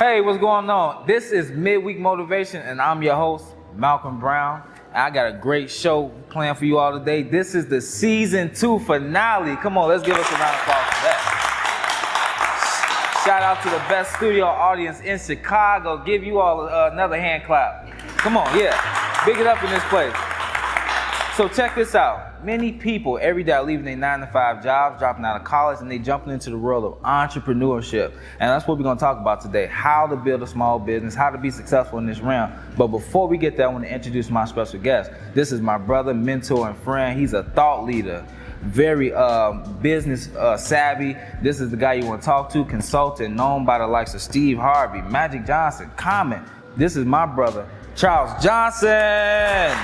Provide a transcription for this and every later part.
Hey, what's going on? This is Midweek Motivation, and I'm your host, Malcolm Brown. And I got a great show planned for you all today. This is the season 2 finale. Come on, let's give us a round of applause for that. Shout out to the best studio audience in Chicago. Give you all another hand clap. Come on, yeah. Big it up in this place. So check this out. Many people every day are leaving their 9-to-5 jobs, dropping out of college, and they jumping into the world of entrepreneurship. And that's what we're going to talk about today, how to build a small business, how to be successful in this realm. But before we get there, I want to introduce my special guest. This is my brother, mentor, and friend. He's a thought leader, very business savvy. This is the guy you want to talk to, consultant, known by the likes of Steve Harvey, Magic Johnson, Common. This is my brother, Charles Johnson.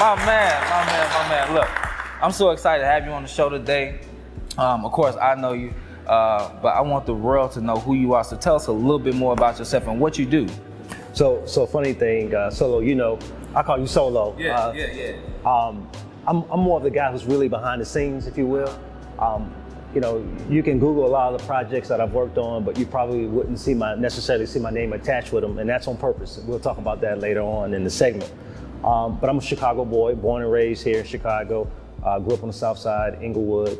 My man. Look, I'm so excited to have you on the show today. Of course, I know you, but I want the world to know who you are. So tell us a little bit more about yourself and what you do. So funny thing, Solo, you know, I call you Solo. Yeah. I'm more of the guy who's really behind the scenes, if you will. You know, you can Google a lot of the projects that I've worked on, but you probably wouldn't necessarily see my name attached with them, and that's on purpose. We'll talk about that later on in the segment. But I'm a Chicago boy, born and raised here in Chicago. Grew up on the Southside, Inglewood.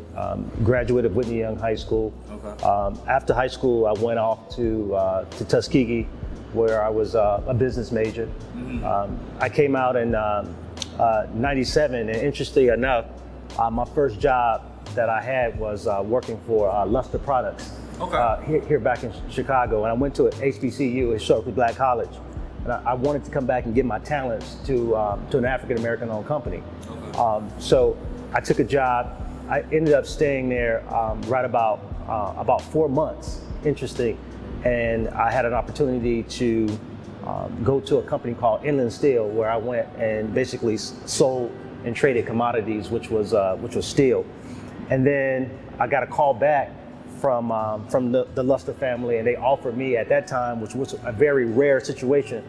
Graduated of Whitney Young High School. Okay. After high school, I went off to Tuskegee, where I was a business major. Mm-hmm. I came out in '97, and interestingly enough, my first job that I had was working for Luster Products. Okay. Here back in Chicago, and I went to an HBCU, historically black college. And I wanted to come back and give my talents to an African-American owned company. Okay. So I took a job. I ended up staying there right about 4 months, interesting. And I had an opportunity to go to a company called Inland Steel, where I went and basically sold and traded commodities, which was steel. And then I got a call back from the Luster family, and they offered me at that time, which was a very rare situation,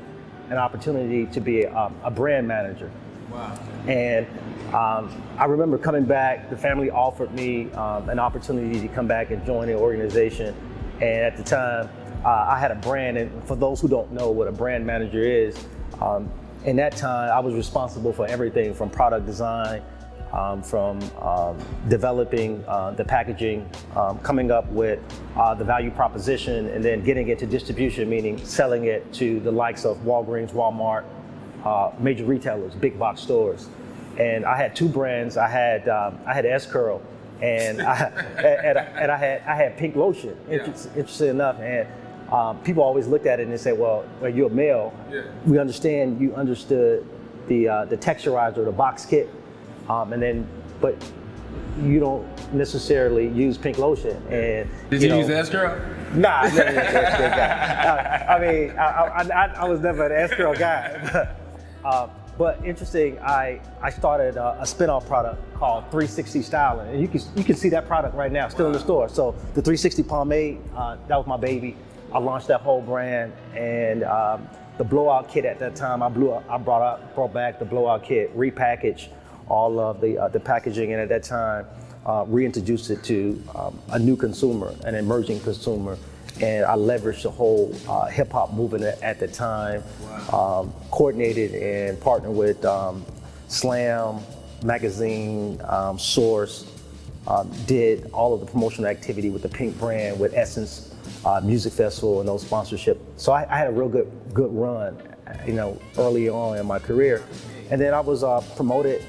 an opportunity to be a brand manager. Wow. And I remember coming back, the family offered me an opportunity to come back and join the organization. And at the time, I had a brand, and for those who don't know what a brand manager is, in that time, I was responsible for everything from product design, from developing the packaging, coming up with the value proposition, and then getting it to distribution, meaning selling it to the likes of Walgreens, Walmart, major retailers, big box stores. And I had 2 brands. I had S-Curl, and I had Pink Lotion. Interesting enough, and people always looked at it and they say, "Well, you're a male. Yeah. We understand you understood the texturizer, the box kit." But you don't necessarily use Pink Lotion. And did you use S-Curl? Nah, I never used S-Curl guy. I mean, I was never an S-Curl guy. But interesting, I started a spin-off product called 360 Styling, and you can see that product right now, still in the store. So the 360 Pomade, that was my baby. I launched that whole brand, and the blowout kit at that time, I brought back the blowout kit, repackaged all of the packaging, and at that time reintroduced it to a new consumer, an emerging consumer, and I leveraged the whole hip hop movement at the time. Wow. Coordinated and partnered with Slam Magazine, Source, did all of the promotional activity with the Pink brand, with Essence Music Festival and those sponsorship. So I had a real good run, early on in my career, and then I was promoted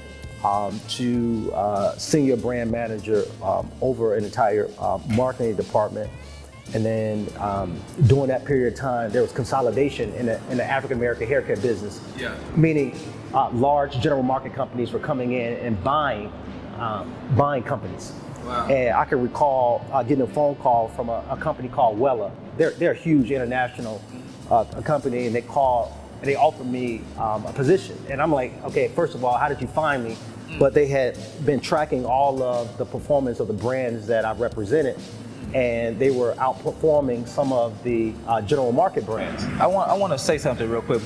to senior brand manager over an entire marketing department. And then during that period of time, there was consolidation in the African American haircare business. Yeah. Meaning large general market companies were coming in and buying companies. Wow. And I can recall getting a phone call from a company called Wella. They're a huge international company, and they called and they offered me a position. And I'm like, okay, first of all, how did you find me? But they had been tracking all of the performance of the brands that I represented, and they were outperforming some of the general market brands. I want to say something real quick.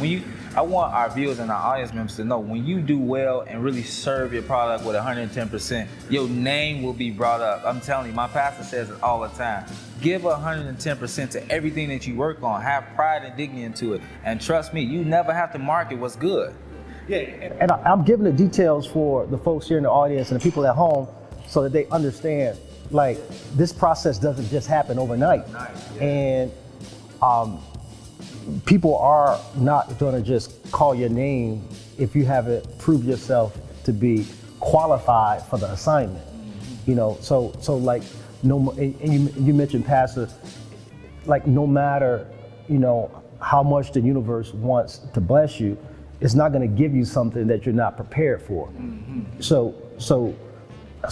I want our viewers and our audience members to know when you do well and really serve your product with 110%, your name will be brought up. I'm telling you, my pastor says it all the time. Give 110% to everything that you work on. Have pride and dignity into it. And trust me, you never have to market what's good. Yeah, and I'm giving the details for the folks here in the audience and the people at home so that they understand, like, this process doesn't just happen overnight. And people are not gonna just call your name if you haven't proved yourself to be qualified for the assignment. You know, so like, no, and you mentioned, Pastor, like, no matter, you know, how much the universe wants to bless you, it's not going to give you something that you're not prepared for. So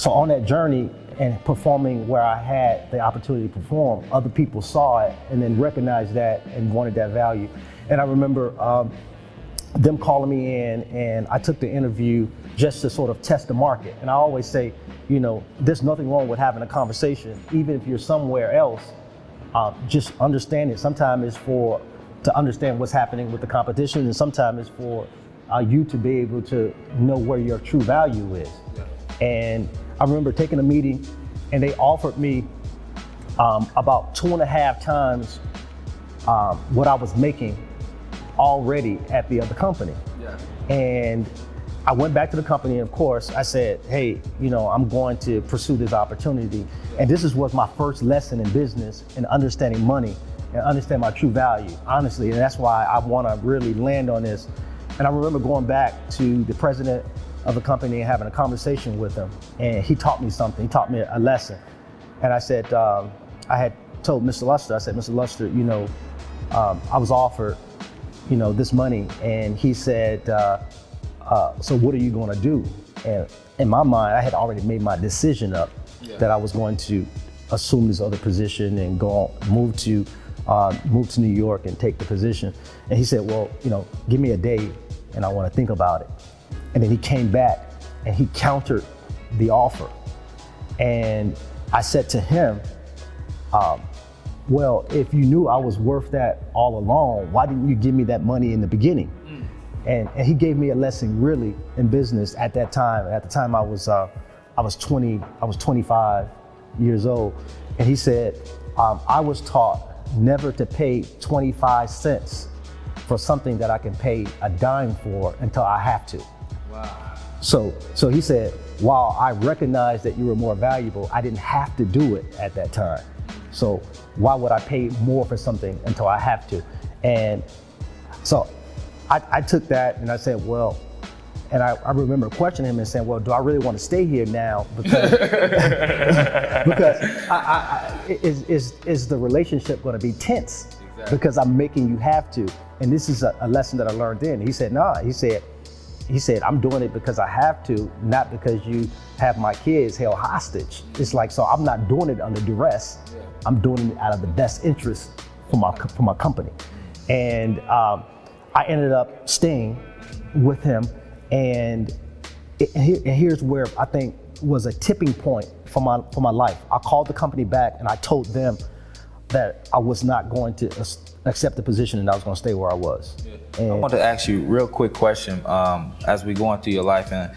on that journey and performing where I had the opportunity to perform, other people saw it and then recognized that and wanted that value. And I remember them calling me in, and I took the interview just to sort of test the market. And I always say, you know, there's nothing wrong with having a conversation, even if you're somewhere else. Just understand it. Sometimes it's to understand what's happening with the competition, and sometimes it's for you to be able to know where your true value is. And I remember taking a meeting, and they offered me about 2.5 times what I was making already at the other company. And I went back to the company, and of course I said, hey, you know, I'm going to pursue this opportunity. And this was my first lesson in business and understanding money and understand my true value, honestly. And that's why I want to really land on this. And I remember going back to the president of the company and having a conversation with him, and he taught me something. He taught me a lesson. And I said, I had told Mr. Luster, I said, Mr. Luster, you know, I was offered, you know, this money. And he said, so what are you going to do? And in my mind, I had already made my decision up that I was going to assume this other position and move to New York and take the position. And he said, well, you know, give me a day and I want to think about it. And then he came back and he countered the offer. And I said to him, well, if you knew I was worth that all along, why didn't you give me that money in the beginning? And he gave me a lesson really in business at that time. At the time I was 25 years old. And he said, I was taught never to pay 25 cents for something that I can pay a dime for until I have to. Wow. So he said, while I recognized that you were more valuable, I didn't have to do it at that time. So why would I pay more for something until I have to? And so I took that and I said, well, and I remember questioning him and saying, well, do I really want to stay here now? Because, is the relationship going to be tense? Exactly. Because I'm making you have to. And this is a lesson that I learned then. He said, nah, he said, I'm doing it because I have to, not because you have my kids held hostage. It's like, so I'm not doing it under duress. Yeah. I'm doing it out of the best interest for my company. And I ended up staying with him. And here's where I think was a tipping point for my life. I called the company back and I told them that I was not going to accept the position and I was going to stay where I was. I want to ask you a real quick question as we go on through your life and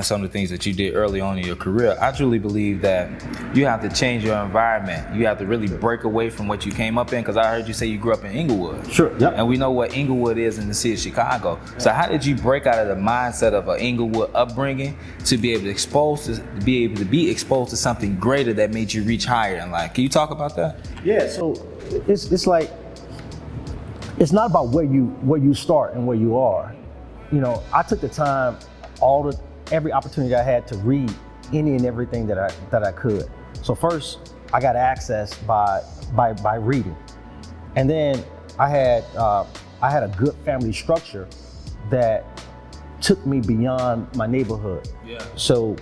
some of the things that you did early on in your career. I truly believe that you have to change your environment. You have to really break away from what you came up in, because I heard you say you grew up in Inglewood. Sure, yep. And we know what Inglewood is in the city of Chicago. So how did you break out of the mindset of an Inglewood upbringing to be able to be exposed to something greater that made you reach higher in life? Can you talk about that? Yeah, so it's like, it's not about where you start and where you are. You know, I took the time, every opportunity I had to read any and everything that I could. So first, I got access by reading, and then I had a good family structure that took me beyond my neighborhood. Yeah. So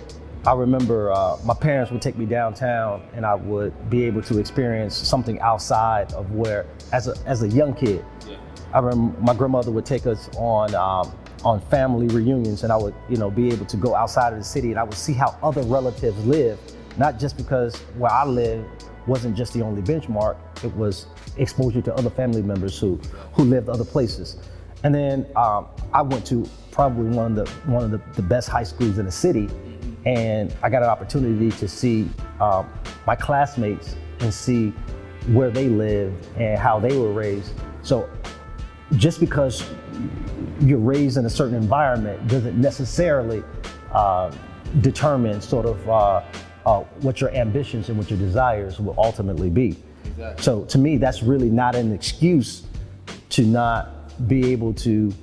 I remember my parents would take me downtown, and I would be able to experience something outside of where, as a young kid. Yeah. I remember my grandmother would take us on family reunions, and I would, be able to go outside of the city, and I would see how other relatives live, not just because where I live wasn't just the only benchmark, it was exposure to other family members who lived other places. And then I went to probably one of the best high schools in the city, and I got an opportunity to see my classmates and see where they lived and how they were raised. So just because you're raised in a certain environment doesn't necessarily determine sort of what your ambitions and what your desires will ultimately be. Exactly. So to me, that's really not an excuse to not be able to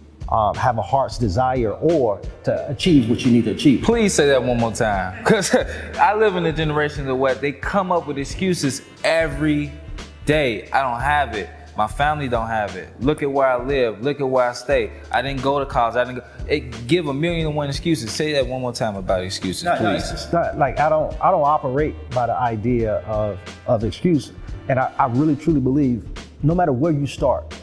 have a heart's desire or to achieve what you need to achieve. Please say that one more time, because I live in a generation of what they come up with excuses every day. I don't have it. My family don't have it. Look at where I live. Look at where I stay. I didn't go to college. Give 1,000,001 excuses. Say that one more time about excuses, please. It's not, like I don't operate by the idea of excuse, and I really truly believe no matter where you start,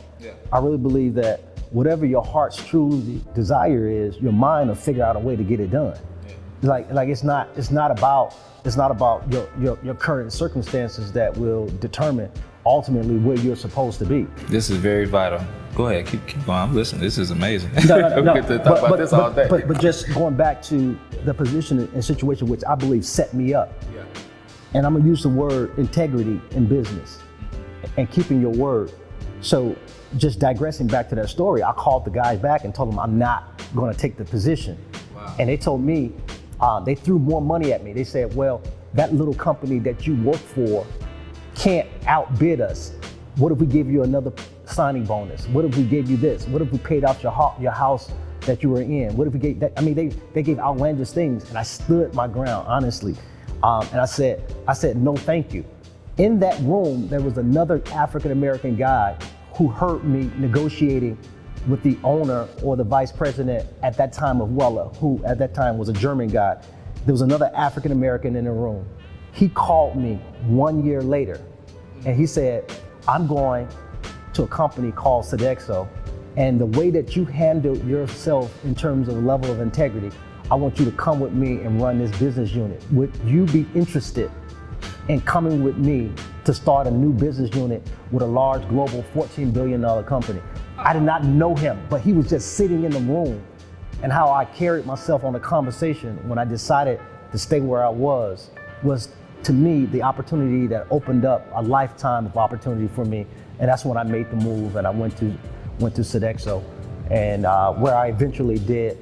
I really believe that whatever your heart's true desire is, your mind will figure out a way to get it done. Like it's not about your current circumstances that will determine ultimately where you're supposed to be. This is very vital. Go ahead, keep going. I'm listening. This is amazing. No. We get to talk about this all day. But just going back to the position and situation which I believe set me up. Yeah. And I'm gonna use the word integrity in business and keeping your word. So just digressing back to that story, I called the guys back and told them I'm not gonna take the position. Wow. And they told me, they threw more money at me. They said, well, that little company that you work for can't outbid us. What if we give you another signing bonus? What if we gave you this? What if we paid off your house that you were in? What if we gave that? I mean, they gave outlandish things, and I stood my ground, honestly. And I said, no, thank you. In that room, there was another African-American guy who heard me negotiating with the owner or the vice president at that time of Weller, who at that time was a German guy. There was another African-American in the room. He called me 1 year later, and he said, I'm going to a company called Sodexo, and the way that you handle yourself in terms of level of integrity, I want you to come with me and run this business unit. Would you be interested in coming with me to start a new business unit with a large global $14 billion company? I did not know him, but he was just sitting in the room, and how I carried myself on the conversation when I decided to stay where I was to me the opportunity that opened up a lifetime of opportunity for me. And that's when I made the move, and I went to Sodexo, and where I eventually did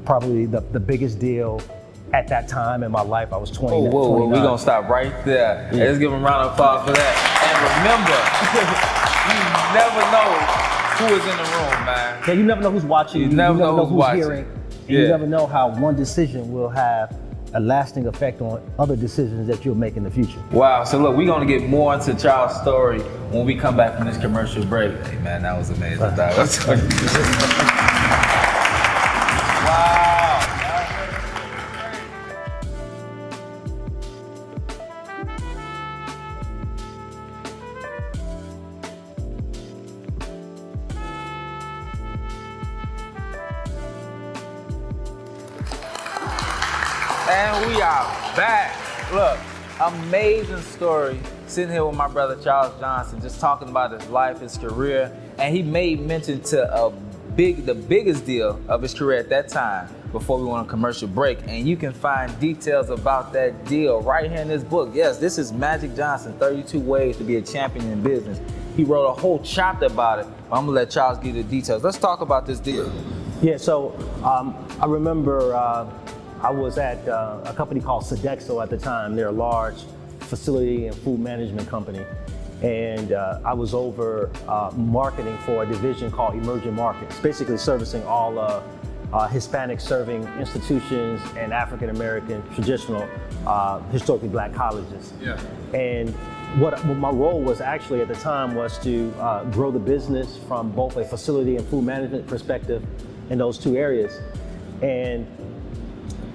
probably the biggest deal at that time in my life. I was 20. Whoa, we're gonna stop right there. Yeah. Let's give them a round of applause for that. And remember, you never know who is in the room, man. Yeah, you never know who's watching. You never know who's watching. Hearing. And you never know how one decision will have a lasting effect on other decisions that you'll make in the future. Wow, so look, we're gonna get more into Charles' story when we come back from this commercial break. Hey man, that was amazing. Wow. And we are back. Look, amazing story. Sitting here with my brother Charles Johnson, just talking about his life, his career, and he made mention to the biggest deal of his career at that time before we went on commercial break. And you can find details about that deal right here in this book. Yes, this is Magic Johnson, 32 Ways to Be a Champion in Business. He wrote a whole chapter about it. I'm gonna let Charles give you the details. Let's talk about this deal. Yeah, so I remember I was at a company called Sodexo at the time. They're a large facility and food management company. And I was over marketing for a division called Emerging Markets, basically servicing all Hispanic serving institutions and African American traditional historically black colleges. Yeah. And what my role was actually at the time was to grow the business from both a facility and food management perspective in those two areas. And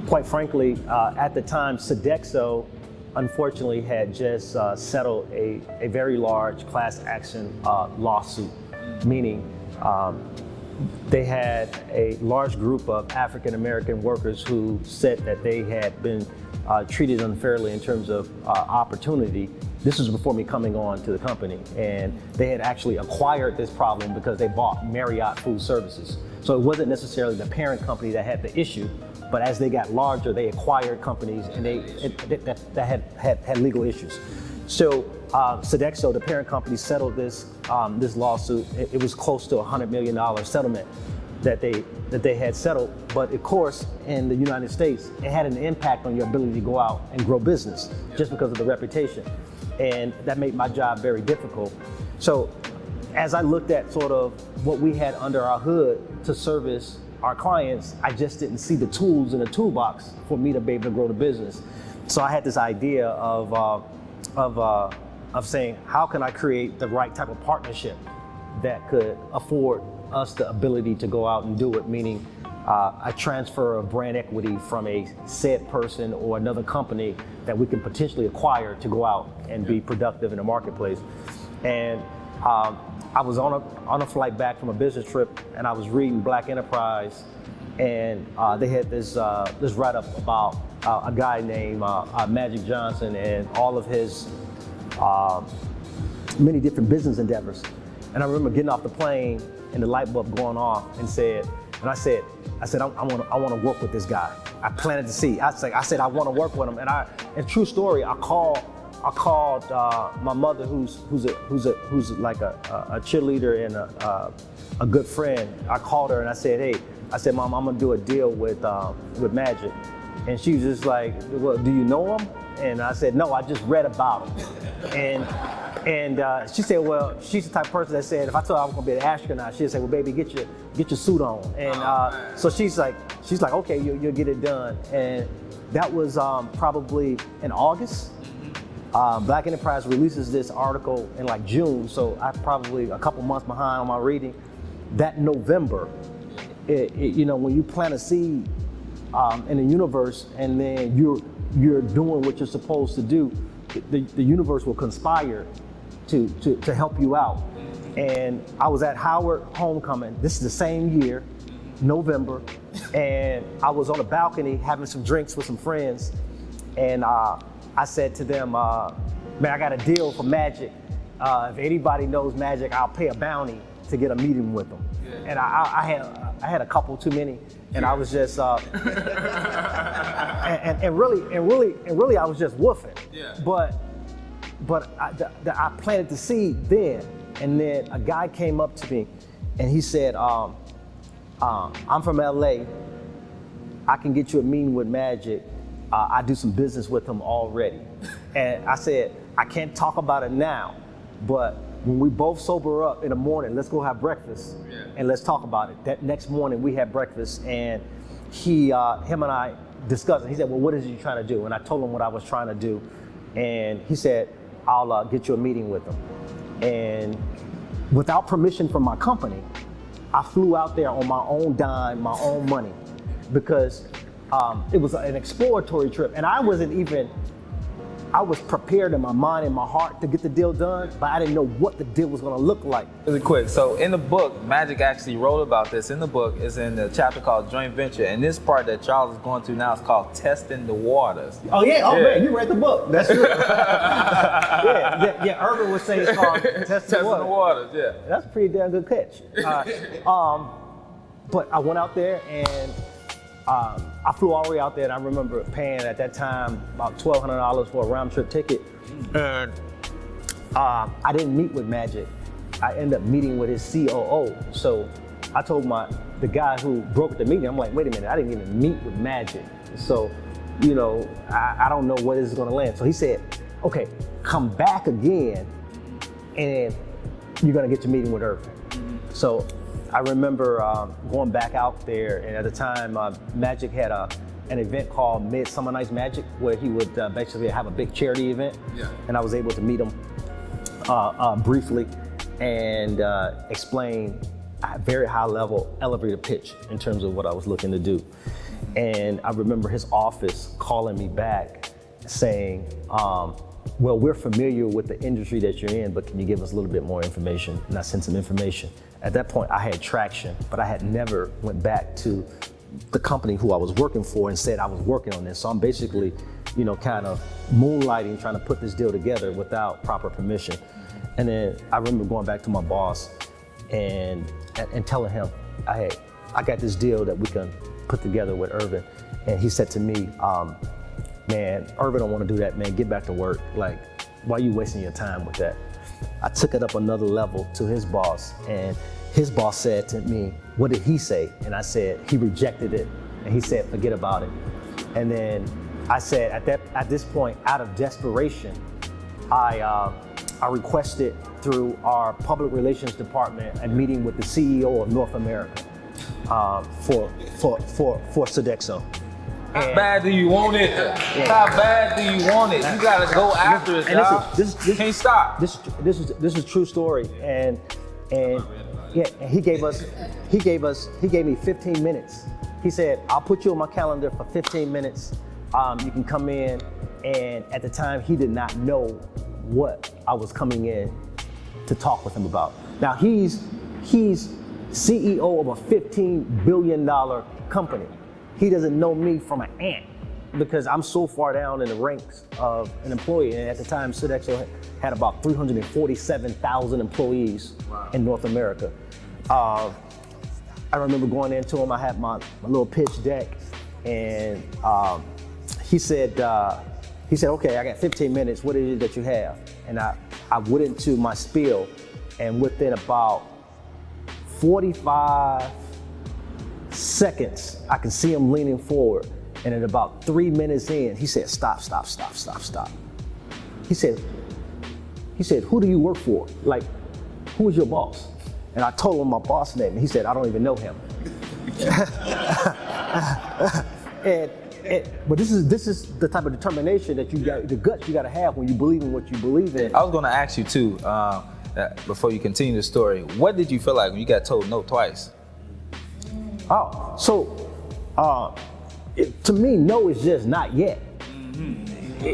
quite frankly, at the time, Sodexo unfortunately had just settled a very large class action lawsuit, meaning they had a large group of African American workers who said that they had been treated unfairly in terms of opportunity. This was before me coming on to the company, and they had actually acquired this problem because they bought Marriott Food Services. So it wasn't necessarily the parent company that had the issue, but as they got larger, they acquired companies and that had legal issues. So Sodexo, the parent company, settled this lawsuit. It was close to $100 million settlement that they had settled. But of course, in the United States, it had an impact on your ability to go out and grow business just because of the reputation. And that made my job very difficult. So as I looked at sort of what we had under our hood to service our clients, I just didn't see the tools in the toolbox for me to be able to grow the business. So I had this idea of saying, how can I create the right type of partnership that could afford us the ability to go out and do it, meaning a transfer of brand equity from a said person or another company that we can potentially acquire to go out and be productive in the marketplace. And I was on a flight back from a business trip, and I was reading Black Enterprise, and they had this write-up about a guy named Magic Johnson and all of his many different business endeavors. And I remember getting off the plane and the light bulb going off, and I said, I want to work with this guy. I planted the seed. I said I want to work with him. And true story, I called my mother, who's like a cheerleader and a good friend. I called her and I said, Mom, I'm gonna do a deal with Magic. And she was just like, well, do you know him? And I said, no, I just read about him. And she said, well, she's the type of person that said, if I told her I was gonna be an astronaut, she'd say, well, baby, get your suit on. And so she's like, okay, you'll get it done. And that was probably in August. Black Enterprise releases this article in like June, so I'm probably a couple months behind on my reading. That November, when you plant a seed in the universe and then you're doing what you're supposed to do, the universe will conspire to help you out. And I was at Howard Homecoming. This is the same year, November, and I was on a balcony having some drinks with some friends, and I said to them, man, I got a deal for Magic. If anybody knows Magic, I'll pay a bounty to get a meeting with them. Yeah. And I had a couple too many, and I was just and really I was just woofing. Yeah. But I planted the seed then, and then a guy came up to me, and he said, I'm from LA. I can get you a meeting with Magic. I do some business with him already. And I said, I can't talk about it now, but when we both sober up in the morning, let's go have breakfast and let's talk about it. That next morning we had breakfast, and him and I discussed it. He said, well, what is it you're trying to do? And I told him what I was trying to do. And he said, I'll get you a meeting with him. And without permission from my company, I flew out there on my own dime, my own money, because it was an exploratory trip, and I was prepared in my mind and my heart to get the deal done, but I didn't know what the deal was gonna look like. Really quick, so in the book, Magic actually wrote about this. In the book, is in the chapter called Joint Venture, and this part that Charles is going through now is called Testing the Waters. Oh yeah, man, you read the book. That's true. yeah, Urban was saying it's called Testing the Waters. Yeah. That's a pretty damn good catch. But I went out there and I flew all the way out there, and I remember paying at that time about $1,200 for a round trip ticket. And I didn't meet with Magic. I ended up meeting with his COO. So I told the guy who brokered the meeting, I'm like, wait a minute, I didn't even meet with Magic. So, I don't know where this is gonna land. So he said, okay, come back again, and you're gonna get your meeting with Irvin. So I remember going back out there, and at the time, Magic had an event called Midsummer Night's Magic, where he would basically have a big charity event. Yeah. And I was able to meet him briefly and explain a very high level elevator pitch in terms of what I was looking to do. And I remember his office calling me back saying, well, we're familiar with the industry that you're in, but can you give us a little bit more information? And I sent some information. At that point, I had traction, but I had never went back to the company who I was working for and said I was working on this. So I'm basically, kind of moonlighting, trying to put this deal together without proper permission. And then I remember going back to my boss and telling him, I got this deal that we can put together with Irvin. And he said to me, man, Irvin don't want to do that, man. Get back to work. Like, why are you wasting your time with that? I took it up another level to his boss, and his boss said to me, what did he say? And I said, he rejected it. And he said, forget about it. And then I said, at this point, out of desperation, I requested through our public relations department a meeting with the CEO of North America for Sodexo. How bad do you want it? Yeah. How bad do you want it? You gotta go after it, y'all. This can't stop. This is a true story, and he gave me 15 minutes. He said, I'll put you on my calendar for 15 minutes. You can come in, and at the time he did not know what I was coming in to talk with him about. Now he's CEO of a $15 billion company. He doesn't know me from an ant because I'm so far down in the ranks of an employee. And at the time, Sodexo had about 347,000 employees in North America. I remember going into him, I had my little pitch deck, and he said, okay, I got 15 minutes, what is it that you have? And I went into my spiel, and within about 45 seconds, I can see him leaning forward, and at about 3 minutes in, he said, stop. He said, who do you work for? Like, who is your boss? And I told him my boss name, and he said, I don't even know him. But this is the type of determination that you got, the guts you got to have when you believe in what you believe in. I was going to ask you too, before you continue the story, what did you feel like when you got told no twice? Oh, so to me, no is just not yet. Mm-hmm.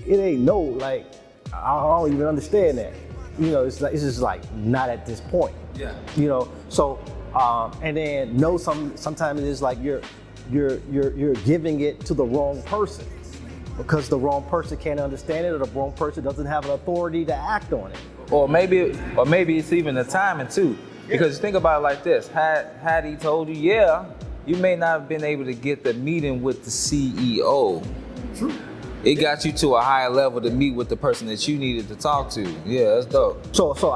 It ain't no. Like, I don't even understand that. It's just like not at this point. Yeah. So and then no, sometimes it's like you're giving it to the wrong person because the wrong person can't understand it, or the wrong person doesn't have an authority to act on it. Or maybe it's even the timing too. Because think about it like this, had he told you, yeah, you may not have been able to get the meeting with the CEO. True. It got you to a higher level to meet with the person that you needed to talk to. Yeah, that's dope. So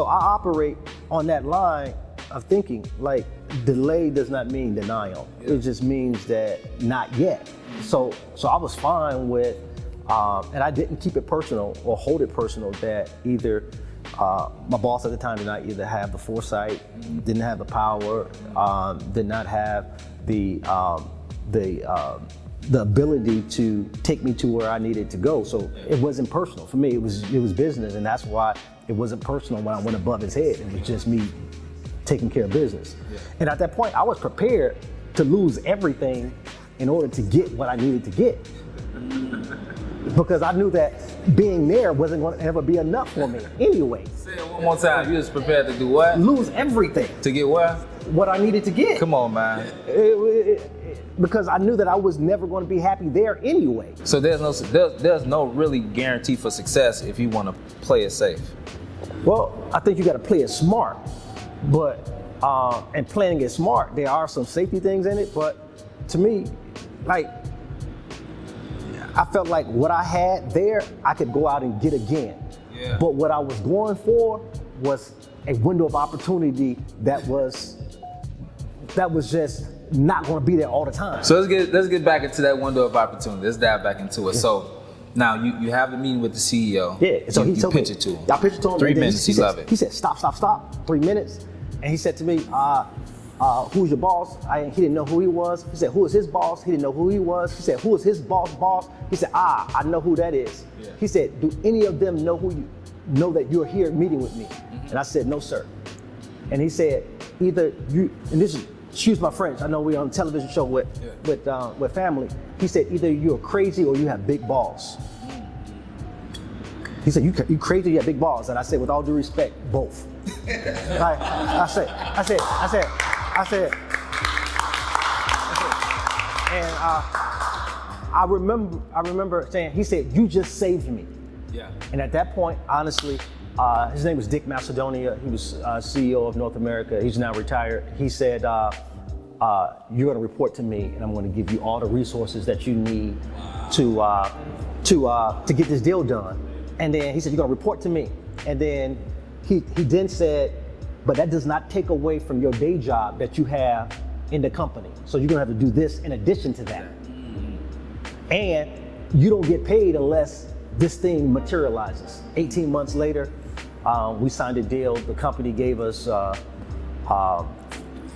I operate on that line of thinking, like, delay does not mean denial. Yeah. It just means that not yet. So I was fine with, and I didn't keep it personal or hold it personal that either my boss at the time did not either have the foresight, didn't have the power, did not have the ability to take me to where I needed to go. So it wasn't personal for me. It was business, and that's why it wasn't personal when I went above his head. It was just me taking care of business. Yeah. And at that point, I was prepared to lose everything in order to get what I needed to get. Because I knew that being there wasn't going to ever be enough for me anyway. Say it one more time. You was prepared to do what? Lose everything. To get what? What I needed to get. Come on, man. Because I knew that I was never going to be happy there anyway. So there's no really guarantee for success if you want to play it safe. Well, I think you got to play it smart. But and playing it smart, there are some safety things in it. But to me, like, I felt like what I had there, I could go out and get again. Yeah. But what I was going for was a window of opportunity that was just not going to be there all the time. So let's get back into that window of opportunity. Let's dive back into it. Yeah. So now you have the meeting with the CEO. Yeah. So you pitch it to him. I pitched it to him. 3 minutes. He loved it. He said, stop. 3 minutes. And he said to me, who's your boss? He didn't know who he was. He said, who is his boss? He didn't know who he was. He said, who is his boss? He said, I know who that is. Yeah. He said, do any of them know that you're here meeting with me? Mm-hmm. And I said, no, sir. And he said, either you, and this is excuse my French, I know we're on a television show with family. He said, either you're crazy or you have big balls. He said, you crazy or you have big balls? And I said, with all due respect, both. I said, and I remember saying, he said, you just saved me. Yeah. And at that point, honestly, his name was Dick Macedonia. He was CEO of North America. He's now retired. He said, you're going to report to me, and I'm going to give you all the resources that you need to get this deal done. And then he said, you're going to report to me. And then he then said, but that does not take away from your day job that you have in the company. So you're going to have to do this in addition to that. And you don't get paid unless this thing materializes. 18 months later, we signed a deal. The company gave us,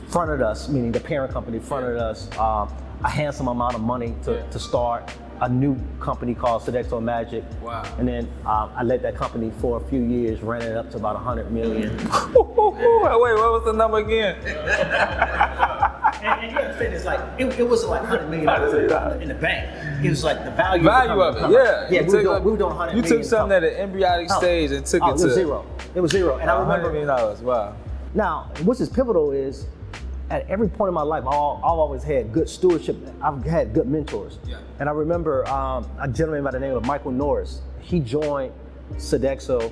fronted us, meaning the parent company fronted us a handsome amount of money to start a new company called Sodexo Magic. Wow. And then I led that company for a few years, ran it up to about 100 million. Wait, what was the number again? And you understand, it's like, it wasn't like $100 million in the bank. It was like the value of it, yeah. Yeah, we were doing $100 million. You took something at an embryonic stage and took it to zero. It was zero. And I remember, $100 million, wow. Now, what's pivotal is, at every point in my life, I've always had good stewardship. I've had good mentors. Yeah. And I remember a gentleman by the name of Michael Norris. He joined Sodexo,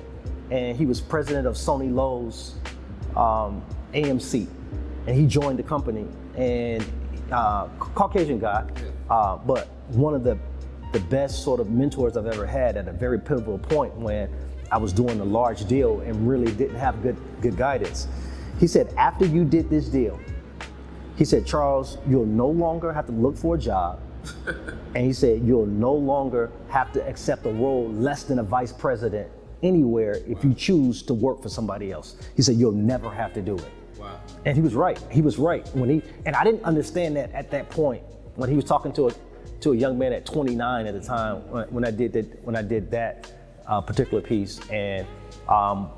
and he was president of Sony Lowe's AMC. And he joined the company, and Caucasian guy, but one of the best sort of mentors I've ever had at a very pivotal point when I was doing a large deal and really didn't have good guidance. He said, after you did this deal, he said, Charles, you'll no longer have to look for a job. And he said, you'll no longer have to accept a role less than a vice president anywhere if you choose to work for somebody else. He said, you'll never have to do it. Wow. And he was right. He was right. And I didn't understand that at that point when he was talking to a young man at 29 at the time when I did that particular piece. And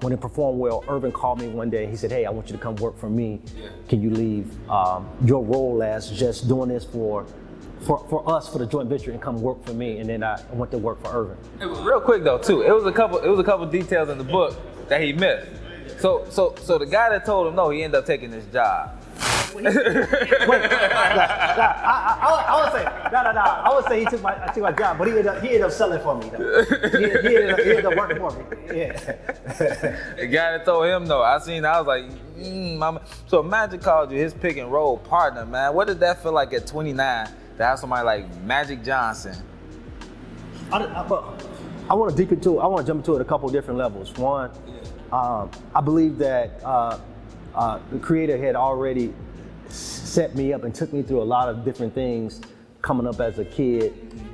when it performed well, Irvin called me one day and he said, hey, I want you to come work for me. Yeah. Can you leave your role as just doing this for us, for the joint venture, and come work for me? And then I went to work for Irvin. It was real quick though too. It was a couple details in the book that he missed. So the guy that told him no, he ended up taking this job. I would say he took my job, but he ended up selling for me though. He ended up working for me. Yeah. The guy that told him no, I was like, mama. So Magic called you his pick and roll partner, man. What did that feel like at 29 to have somebody like Magic Johnson? I want to jump into it a couple different levels. One, I believe that the creator had already set me up and took me through a lot of different things coming up as a kid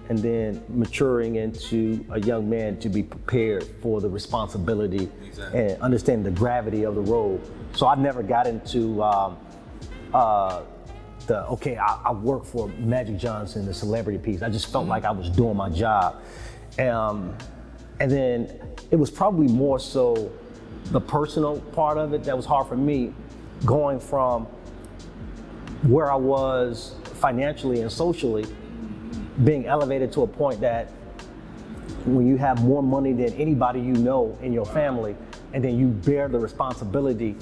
and then maturing into a young man to be prepared for the responsibility and understanding the gravity of the role. So I never got into I work for Magic Johnson, the celebrity piece. I just felt like I was doing my job. And then it was probably more so the personal part of it that was hard for me, going from where I was financially and socially, being elevated to a point that when you have more money than anybody you know in your family, and then you bear the responsibility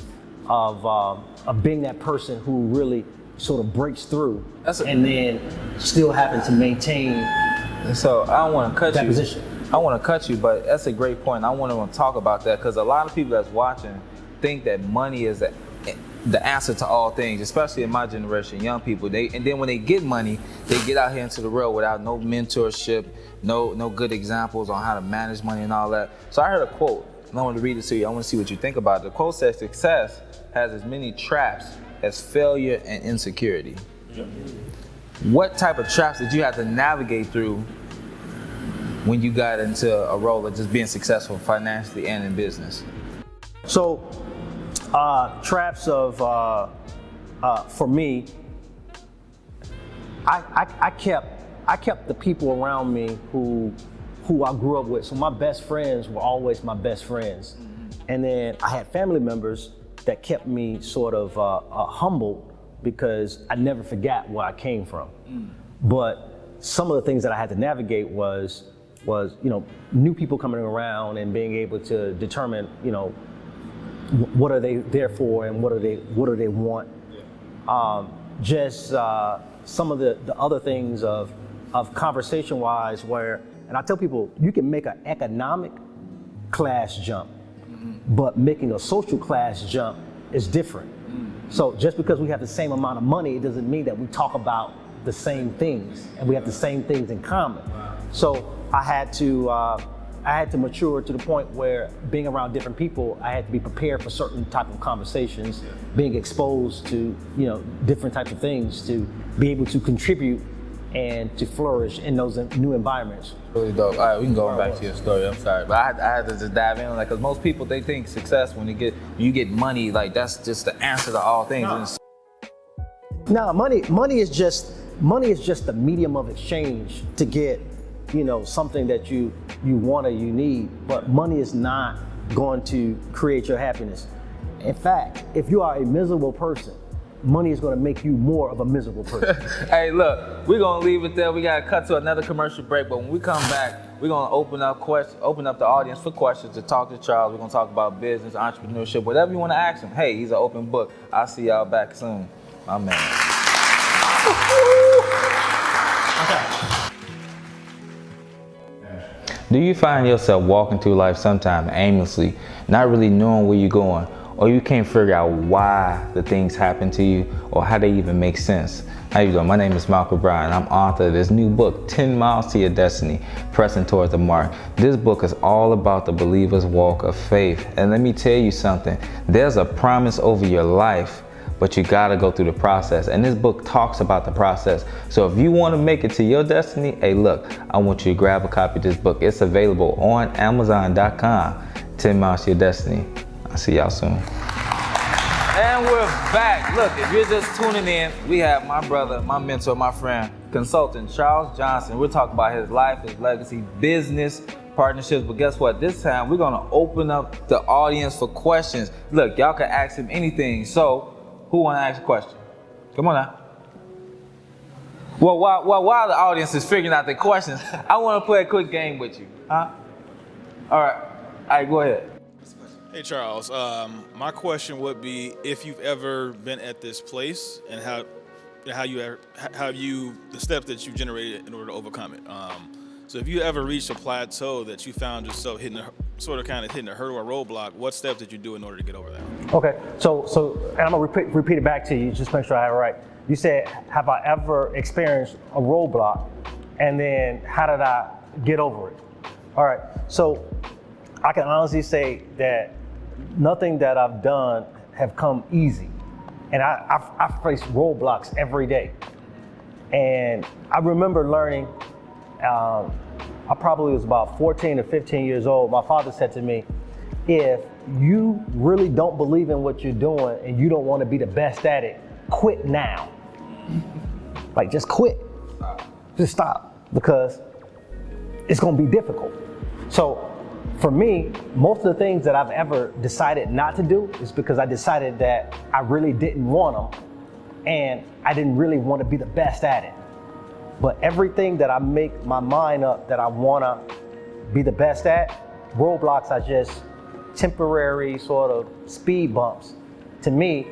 of being that person who really sort of breaks through and then still having to maintain so I don't want to cut that you. position. I want to cut you, but that's a great point. I want to talk about that because a lot of people that's watching think that money is the answer to all things, especially in my generation, young people. And then when they get money, they get out here into the world without no mentorship, no good examples on how to manage money and all that. So I heard a quote, and I want to read it to you. I want to see what you think about it. The quote says, success has as many traps as failure and insecurity. Yep. What type of traps did you have to navigate through when you got into a role of just being successful financially and in business? So, traps of, for me, I kept the people around me who I grew up with. So my best friends were always my best friends. And then I had family members that kept me sort of humble because I never forgot where I came from. But some of the things that I had to navigate was new people coming around and being able to determine, what are they there for and what do they want. Some of the other things of conversation wise and I tell people, you can make an economic class jump, but making a social class jump is different. So just because we have the same amount of money, it doesn't mean that we talk about the same things and we have the same things in common. So I had to mature to the point where being around different people, I had to be prepared for certain type of conversations, being exposed to different types of things to be able to contribute and to flourish in those new environments. Really dope. All right, we can go back to your story. I'm sorry, but I had to just dive in, like, because most people, they think success when you get money, like that's just the answer to all things. No, money is just the medium of exchange to get something that you want or you need. But money is not going to create your happiness. In fact, if you are a miserable person, money is going to make you more of a miserable person. Hey, look, we're going to leave it there. We got to cut to another commercial break, but when we come back, we're going to open up the audience for questions to talk to Charles. We're going to talk about business, entrepreneurship, whatever you want to ask him. Hey, he's an open book. I'll see y'all back soon. My man. Do you find yourself walking through life sometime aimlessly, not really knowing where you're going, or you can't figure out why the things happen to you or how they even make sense? How you doing? My name is Malcolm Bryan. I'm author of this new book, 10 Miles to Your Destiny, Pressing Towards the Mark. This book is all about the believer's walk of faith. And let me tell you something, there's a promise over your life, but you gotta go through the process. And this book talks about the process. So if you wanna make it to your destiny, hey look, I want you to grab a copy of this book. It's available on Amazon.com, 10 Miles to Your Destiny. I'll see y'all soon. And we're back. Look, if you're just tuning in, we have my brother, my mentor, my friend, consultant Charles Johnson. We're talking about his life, his legacy, business, partnerships. But guess what? This time we're gonna open up the audience for questions. Look, y'all can ask him anything. So, who wanna ask a question? Come on now. Well, while the audience is figuring out their questions, I wanna play a quick game with you. Huh? All right, go ahead. Hey Charles, my question would be if you've ever been at this place and how the steps that you generated in order to overcome it. So if you ever reached a plateau that you found yourself hitting a hurdle or roadblock, what steps did you do in order to get over that? Okay, so and I'm gonna repeat it back to you, just make sure I have it right. You said, have I ever experienced a roadblock, and then how did I get over it? All right, so I can honestly say that nothing that I've done have come easy, and I face roadblocks every day. And I remember learning, I probably was about 14 or 15 years old. My father said to me, if you really don't believe in what you're doing and you don't want to be the best at it, quit now. Like, just quit. Just stop, because it's going to be difficult. So for me, most of the things that I've ever decided not to do is because I decided that I really didn't want them and I didn't really want to be the best at it. But everything that I make my mind up that I want to be the best at, roadblocks are just temporary sort of speed bumps to me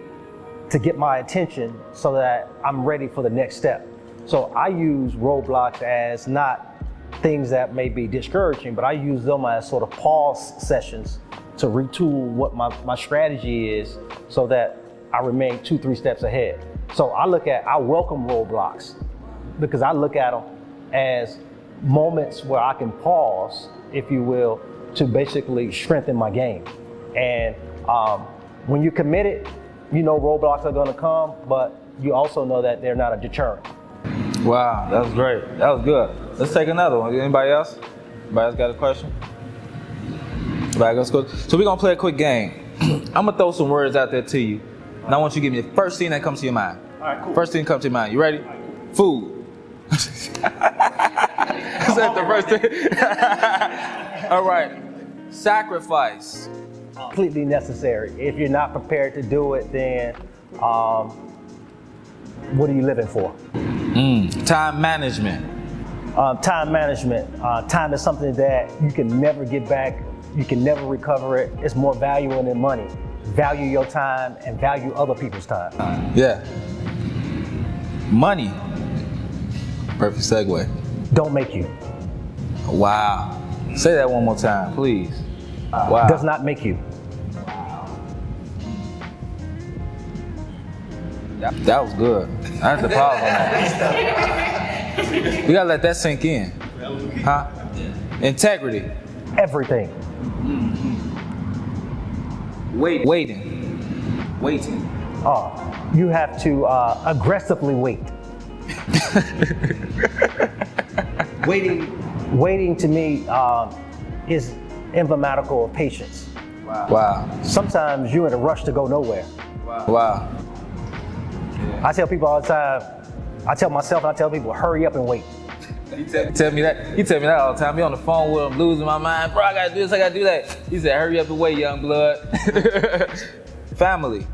to get my attention so that I'm ready for the next step. So I use roadblocks as not things that may be discouraging, but I use them as sort of pause sessions to retool what my strategy is so that I remain 2-3 steps ahead. So I welcome roadblocks because I look at them as moments where I can pause, if you will, to basically strengthen my game. And when you're committed, you know roadblocks are gonna come, but you also know that they're not a deterrent. Wow, that was great. That was good. Let's take another one. Anybody else? Anybody else got a question? Anybody else go? So we're gonna play a quick game. I'm gonna throw some words out there to you, and I want you to give me the first thing that comes to your mind. All right, cool. First thing that comes to your mind. You ready? Food. Is that the first thing? All right. Sacrifice. Completely necessary. If you're not prepared to do it, then what are you living for? Time management. Time management. Time is something that you can never get back. You can never recover it. It's more valuable than money. Value your time and value other people's time. Yeah. Money. Perfect segue. Don't make you. Wow. Say that one more time, please. Wow. Does not make you. That was good. That's the problem. We gotta let that sink in. Huh? Integrity. Everything. Waiting. You have to aggressively wait. Waiting to me is emblematical of patience. Wow. Sometimes you're in a rush to go nowhere. Wow. I tell people all the time, I tell myself, I tell people, hurry up and wait. He tell me that all the time. Be on the phone with him, losing my mind. Bro, I gotta do this, I gotta do that. He said, hurry up and wait, young blood. Family.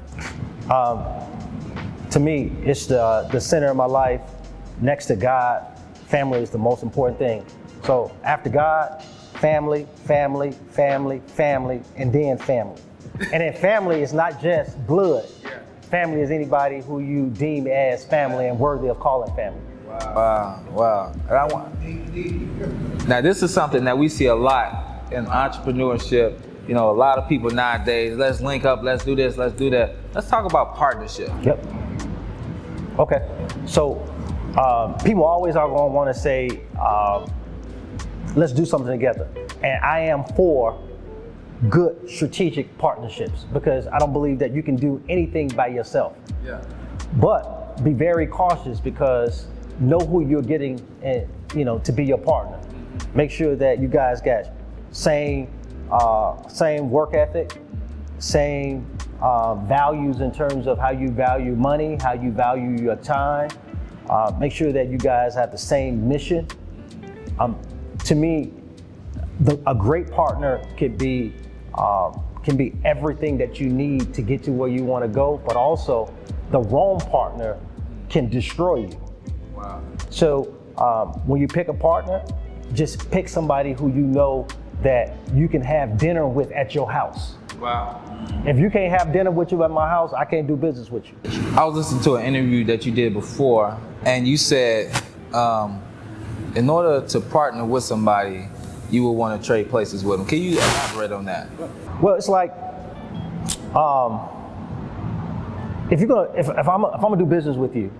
To me, it's the center of my life. Next to God, family is the most important thing. So after God, family, family, family, family, and then family. And then family is not just blood. Family is anybody who you deem as family and worthy of calling family. Wow. Now this is something that we see a lot in entrepreneurship. You know, a lot of people nowadays, let's link up, let's do this, let's do that. Let's talk about partnership. Yep. Okay. So people always are going to want to say, let's do something together. And I am for good strategic partnerships because I don't believe that you can do anything by yourself. Yeah. But be very cautious because know who you're getting, to be your partner. Make sure that you guys got same work ethic, same values in terms of how you value money, how you value your time. Make sure that you guys have the same mission. To me, a great partner can be everything that you need to get to where you want to go, but also the wrong partner can destroy you. Wow. So when you pick a partner, just pick somebody who you know that you can have dinner with at your house. Wow. If you can't have dinner with you at my house, I can't do business with you. I was listening to an interview that you did before, and you said in order to partner with somebody, you would want to trade places with them. Can you elaborate on that? Well, it's like if I'm gonna do business with you,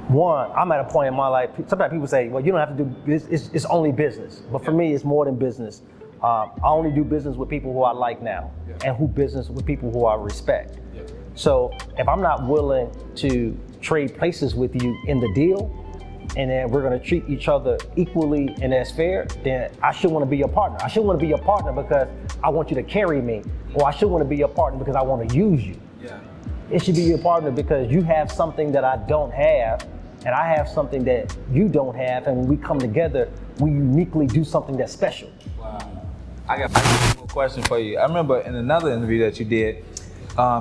one, I'm at a point in my life. Sometimes people say, "Well, you don't have to do business. It's only business." But for me, it's more than business. I only do business with people who I like now, and who business with people who I respect. So if I'm not willing to trade places with you in the deal, and then we're gonna treat each other equally and as fair, then I should want to be your partner. I should want to be your partner because I want you to carry me, or I should want to be your partner because I want to use you. It should be your partner because you have something that I don't have, and I have something that you don't have, and when we come together, we uniquely do something that's special. Wow. I got one more question for you. I remember in another interview that you did,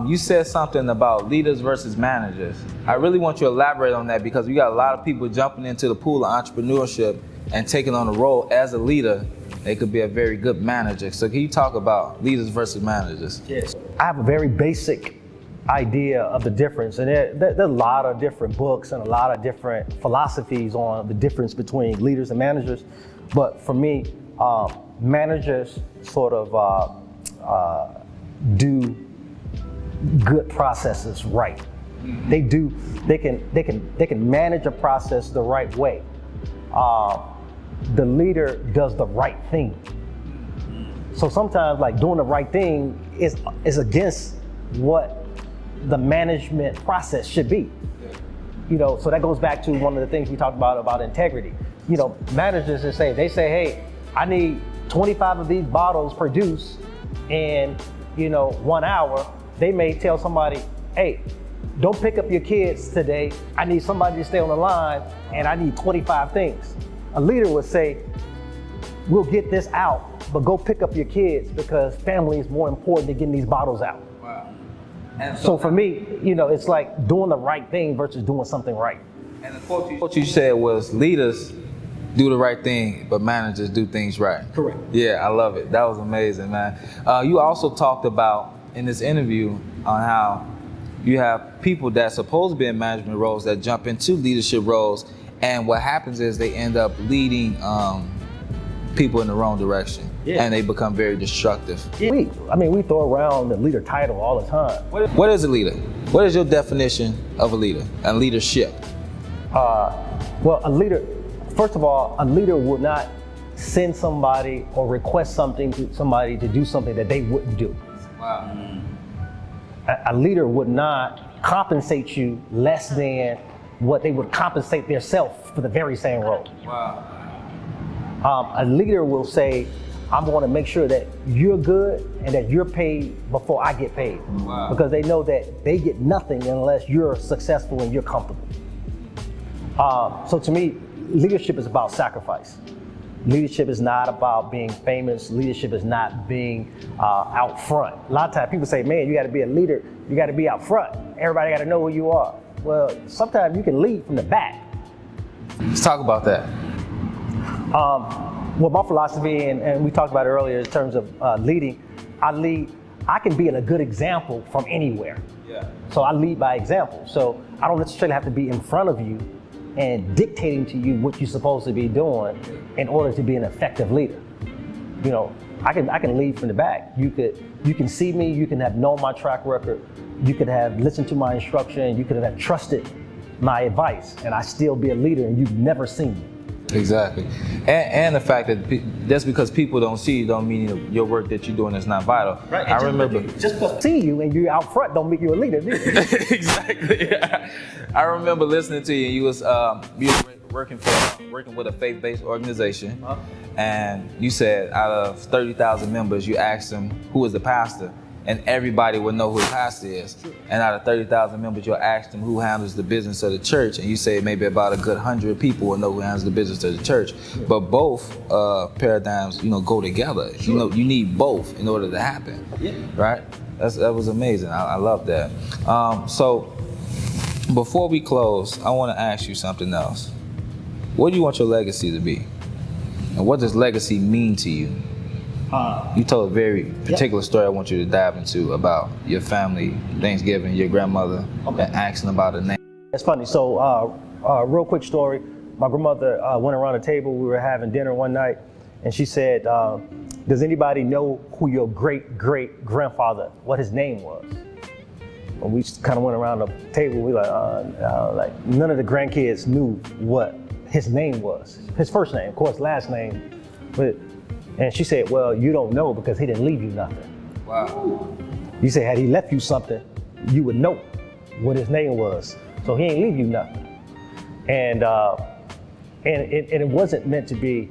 you said something about leaders versus managers. I really want you to elaborate on that because we got a lot of people jumping into the pool of entrepreneurship and taking on a role as a leader. They could be a very good manager. So can you talk about leaders versus managers? Yes. I have a very basic idea of the difference, and there are a lot of different books and a lot of different philosophies on the difference between leaders and managers. But for me, managers sort of do good processes right. They can manage a process the right way. The leader does the right thing. So sometimes like doing the right thing is against what the management process should be. So that goes back to one of the things we talked about integrity. Managers they say, hey, I need 25 of these bottles produced in 1 hour. They may tell somebody, hey, don't pick up your kids today. I need somebody to stay on the line and I need 25 things. A leader would say, we'll get this out, but go pick up your kids because family is more important than getting these bottles out. Wow. And So for me, it's like doing the right thing versus doing something right. And the quote you said was, leaders do the right thing, but managers do things right. Correct. Yeah, I love it. That was amazing, man. You also talked about in this interview on how you have people that supposed to be in management roles that jump into leadership roles, and what happens is they end up leading people in the wrong direction, and they become very destructive. We throw around the leader title all the time. What is a leader? What is your definition of a leader and leadership? Well, a leader, first of all, a leader would not send somebody or request something to somebody to do something that they wouldn't do. Wow. A leader would not compensate you less than what they would compensate themselves for the very same role. Wow. A leader will say, I'm going to make sure that you're good and that you're paid before I get paid. Wow. Because they know that they get nothing unless you're successful and you're comfortable. So to me, leadership is about sacrifice. Leadership is not about being famous. Leadership is not being out front. A lot of times people say, man, you got to be a leader. You got to be out front. Everybody got to know who you are. Well, sometimes you can lead from the back. Let's talk about that. Well, my philosophy, and we talked about it earlier in terms of leading, I can be a good example from anywhere. Yeah. So I lead by example. So I don't necessarily have to be in front of you and dictating to you what you're supposed to be doing in order to be an effective leader. I can lead from the back. You can see me, you can have known my track record, you could have listened to my instruction, you could have trusted my advice, and I still be a leader and you've never seen me. Exactly. And the fact that just because people don't see you don't mean your work that you're doing is not vital. Right. I remember. Just because see you and you're out front don't make you a leader, do you? Exactly. I remember listening to you. You was working with a faith-based organization, and you said out of 30,000 members, you asked them who was the pastor, and everybody would know who the pastor is. And out of 30,000 members, you'll ask them who handles the business of the church, and you say maybe about a good 100 people will know who handles the business of the church. But both paradigms, go together. You need both in order to happen. Yeah. Right? That was amazing. I love that. So before we close, I want to ask you something else. What do you want your legacy to be? And what does legacy mean to you? You told a very particular story I want you to dive into about your family, Thanksgiving, your grandmother, and asking about a name. It's funny. So, real quick story. My grandmother went around the table. We were having dinner one night, and she said, does anybody know who your great-great-grandfather, what his name was? And we just kind of went around the table. We like none of the grandkids knew what his name was. His first name, of course, last name. And she said, well, you don't know because he didn't leave you nothing. Wow. You said, had he left you something, you would know what his name was. So he ain't leave you nothing. And it wasn't meant to be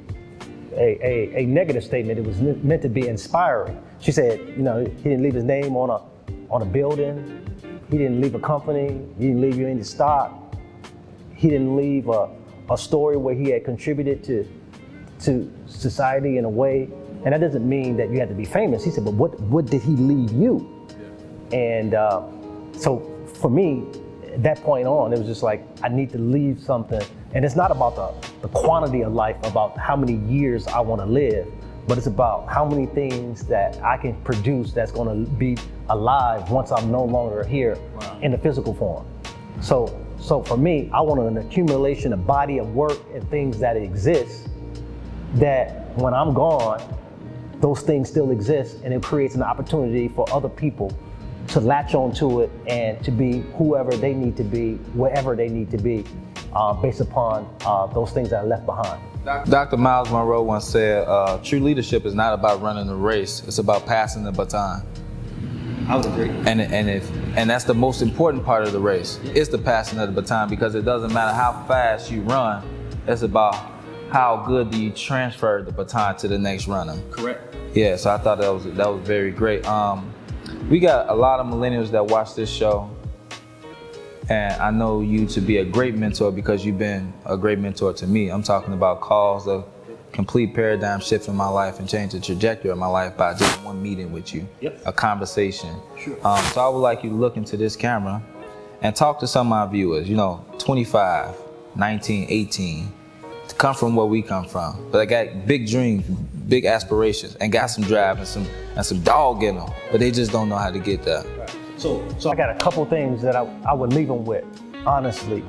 a negative statement. It was meant to be inspiring. She said, he didn't leave his name on a building. He didn't leave a company. He didn't leave you any stock. He didn't leave a story where he had contributed to society in a way. And that doesn't mean that you have to be famous. He said, but what did he leave you? Yeah. And so for me, at that point on, it was just like, I need to leave something. And it's not about the quantity of life, about how many years I want to live, but it's about how many things that I can produce that's going to be alive once I'm no longer here in the physical form. So for me, I want an accumulation, a body of work and things that exist that when I'm gone, those things still exist, and it creates an opportunity for other people to latch onto it and to be whoever they need to be, wherever they need to be, based upon those things that are left behind. Dr. Miles Monroe once said, true leadership is not about running a race, it's about passing the baton. I would agree. And that's the most important part of the race, is the passing of the baton, because it doesn't matter how fast you run, it's about how good do you transfer the baton to the next runner. Correct. Yeah, so I thought that was very great. We got a lot of millennials that watch this show, and I know you to be a great mentor because you've been a great mentor to me. I'm talking about calls of complete paradigm shift in my life and change the trajectory of my life by just one meeting with you, a conversation. Sure. So I would like you to look into this camera and talk to some of my viewers, 25, 19, 18, to come from where we come from. But I got big dreams, big aspirations, and got some drive and some dog in them, but they just don't know how to get there. So I got a couple things that I would leave them with, honestly.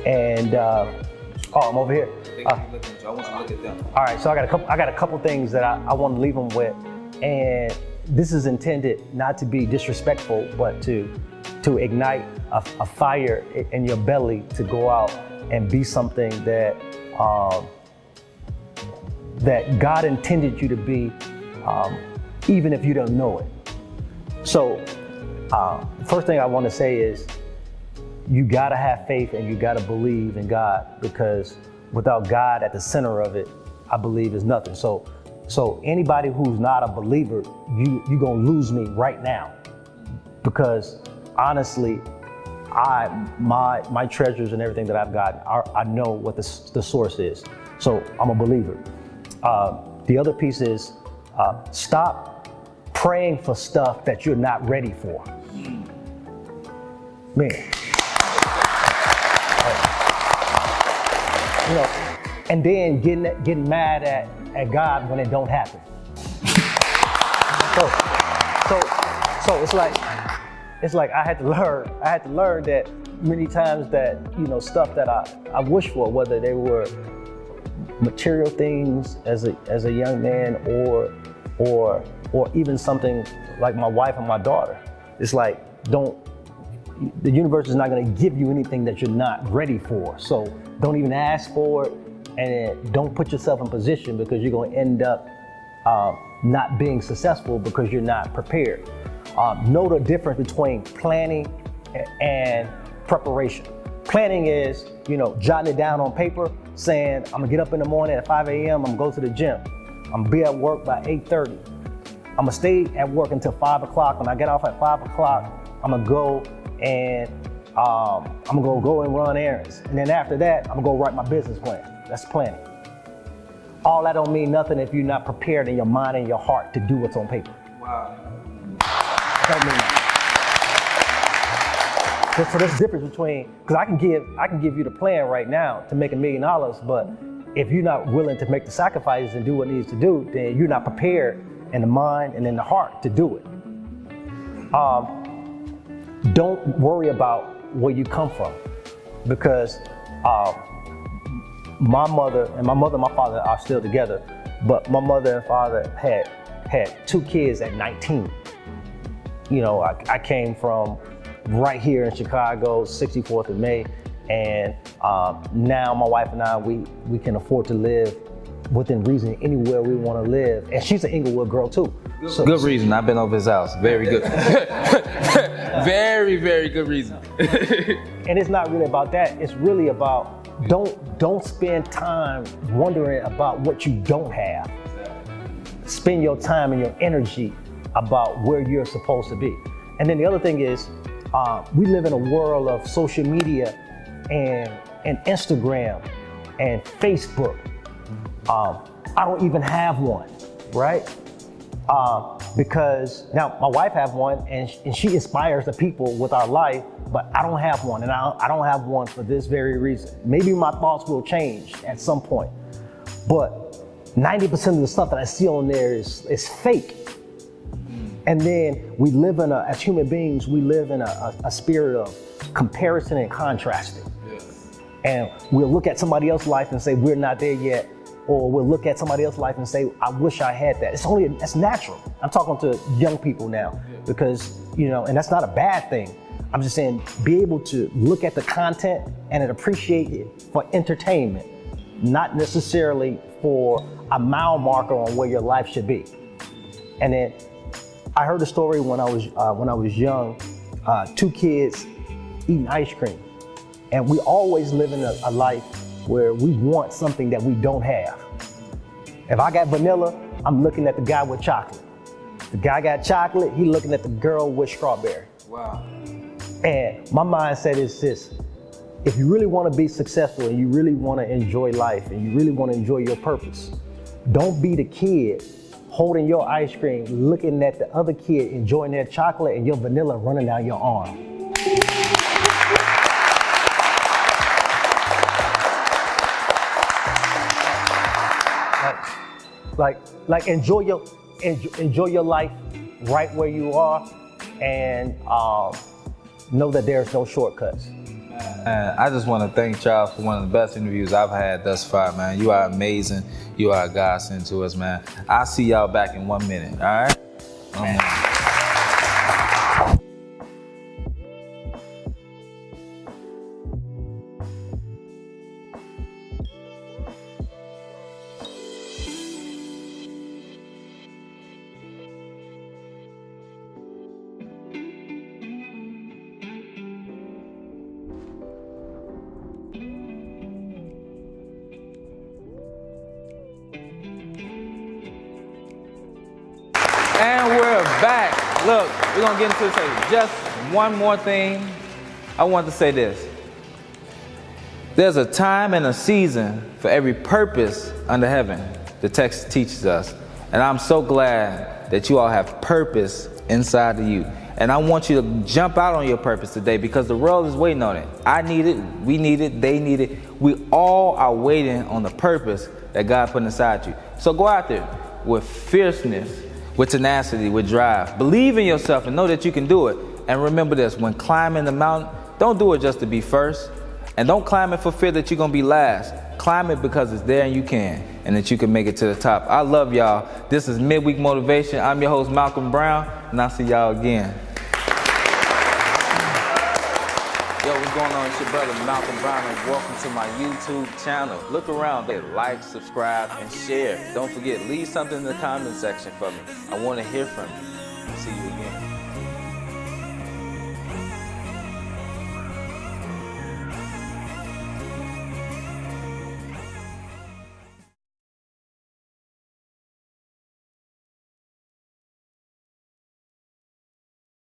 And I'm over here. I want you to look at them. All right, so I got a couple things that I want to leave them with, and this is intended not to be disrespectful, but to ignite a fire in your belly to go out and be something that that God intended you to be, even if you don't know it. So, the first thing I want to say is, you gotta have faith and you gotta believe in God, because without God at the center of it, I believe is nothing. So anybody who's not a believer, you gonna lose me right now, because honestly, my treasures and everything that I've got, I know what the source is. So I'm a believer. The other piece is, stop praying for stuff that you're not ready for. Man. And then getting mad at God when it don't happen. So it's like I had to learn that many times that stuff that I wish for, whether they were material things as a young man or even something like my wife and my daughter. It's like, the universe is not going to give you anything that you're not ready for. So don't even ask for it, and don't put yourself in position, because you're going to end up not being successful because you're not prepared. Know the difference between planning and preparation. Planning is, jotting it down on paper, saying, I'm gonna get up in the morning at 5 a.m., I'm gonna go to the gym. I'm gonna be at work by 8:30. I'm gonna stay at work until 5 o'clock. When I get off at 5 o'clock, I'm gonna go and I'm gonna go and run errands. And then after that, I'm gonna go write my business plan. That's planning. All that don't mean nothing if you're not prepared in your mind and your heart to do what's on paper. Wow. Don't mean that. So there's a difference between, because I can give you the plan right now to make $1 million, but if you're not willing to make the sacrifices and do what needs to do, then you're not prepared in the mind and in the heart to do it. Don't worry about where you come from, because my mother and my father are still together, but my mother and father had 2 kids at 19. I came from right here in Chicago, 64th of May, and now my wife and I, we can afford to live within reason anywhere we want to live. And she's an Inglewood girl too. So, good reason. I've been over his house. Very good. Very, very good reason. And it's not really about that. It's really about don't spend time wondering about what you don't have. Spend your time and your energy about where you're supposed to be. And then the other thing is, we live in a world of social media and Instagram and Facebook. I don't even have one, right? Because now my wife has one and she inspires the people with our life, but I don't have one, and I don't have one for this very reason. Maybe my thoughts will change at some point, but 90% of the stuff that I see on there is fake. And then we live as human beings, we live in a spirit of comparison and contrasting. Yes. And we'll look at somebody else's life and say, we're not there yet. Or we'll look at somebody else's life and say, I wish I had that. That's natural. I'm talking to young people now, because, and that's not a bad thing. I'm just saying, be able to look at the content and appreciate it for entertainment, not necessarily for a mile marker on where your life should be. And then I heard a story when I was young, 2 kids eating ice cream. And we always live in a life where we want something that we don't have. If I got vanilla, I'm looking at the guy with chocolate. The guy got chocolate, he looking at the girl with strawberry. Wow. And my mindset is this: if you really want to be successful and you really want to enjoy life and you really want to enjoy your purpose, Don't be the kid holding your ice cream, looking at the other kid enjoying their chocolate and your vanilla running down your arm. Like enjoy your life right where you are, and know that there's no shortcuts. Man, I just want to thank Charles for one of the best interviews I've had thus far, man. You are amazing. You are a godsend to us, man. I'll see y'all back in 1 minute, all right? And we're back. Look, we're gonna get into this. Just one more thing. I want to say this. There's a time and a season for every purpose under heaven, the text teaches us. And I'm so glad that you all have purpose inside of you. And I want you to jump out on your purpose today, because the world is waiting on it. I need it, we need it, they need it. We all are waiting on the purpose that God put inside you. So go out there with fierceness, with tenacity, with drive. Believe in yourself and know that you can do it. And remember this, when climbing the mountain, don't do it just to be first. And don't climb it for fear that you're gonna be last. Climb it because it's there and you can, and that you can make it to the top. I love y'all. This is Midweek Motivation. I'm your host, Malcolm Brown, and I'll see y'all again. Yo, what's going on? It's your brother, Malcolm Brown, and welcome to my YouTube channel. Look around, like, subscribe, and share. Don't forget, leave something in the comment section for me. I want to hear from you. See you again.